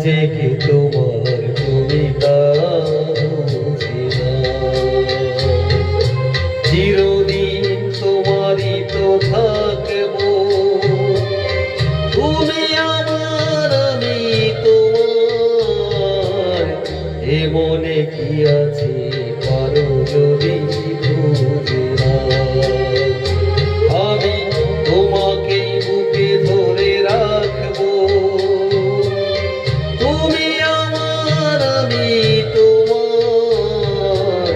যে কি তোমার তুমি তা বুঝি না। চিরদিন তোমারই তো থাকবো, তুমি আমার আমি তোমার। এ মনে কি আছে পারো যদি বুঝে না। আমি তোমাকেই বুকে ধরে রাখবো, তুমি আমার আমি তোমার।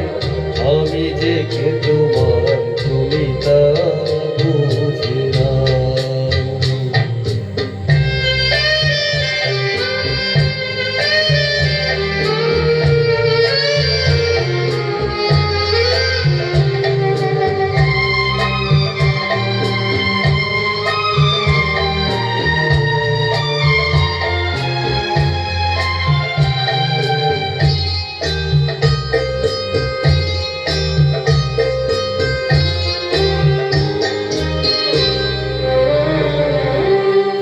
আমি যে কে তোমার তুমি তা বুঝে না।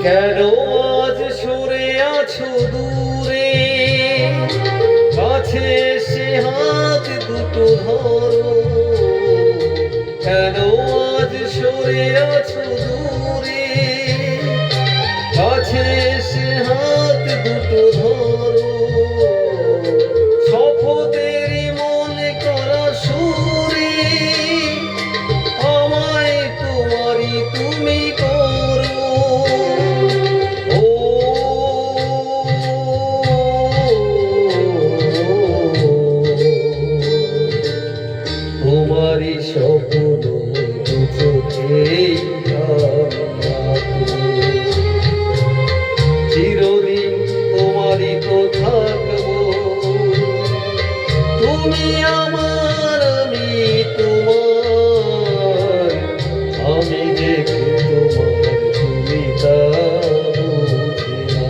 কেন আজ সরে আছো দূরে, কাছে এসে হাত দুটো ধরো। কেন আজ সরে আছো দূরে, কাছে এসে হাত দুটো ধরো। শপথেরই মনে করা সুরে আমায় তোমারই তুমি করো। তোমারই স্বপ্ন দু চোখেই চিরদিন তোমারই তো থাকবো, তুমি আমার আমি তোমার। আমি দেখে তোমার তুমি তা বুঝে না।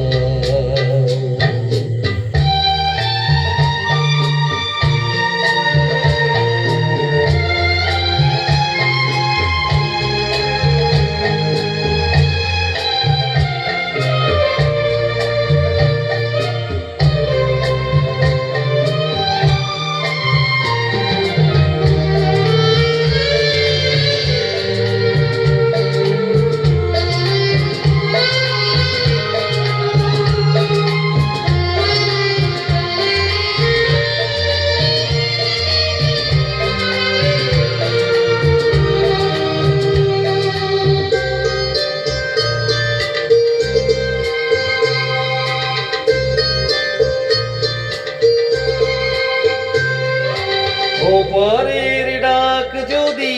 ওপারের ডাক যদি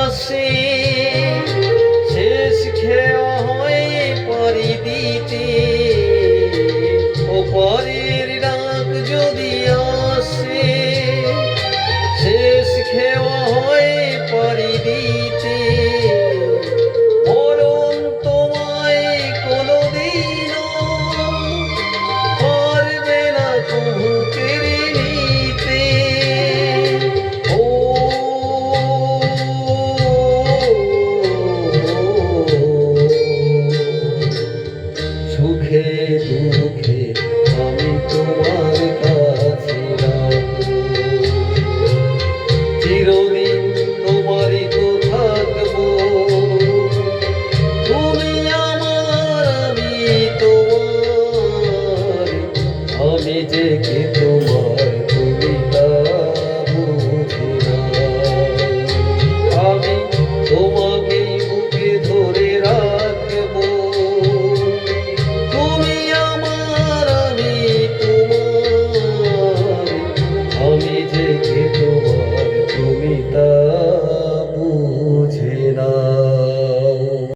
আসে, শেষ খেয়া হয় পারি দিতে।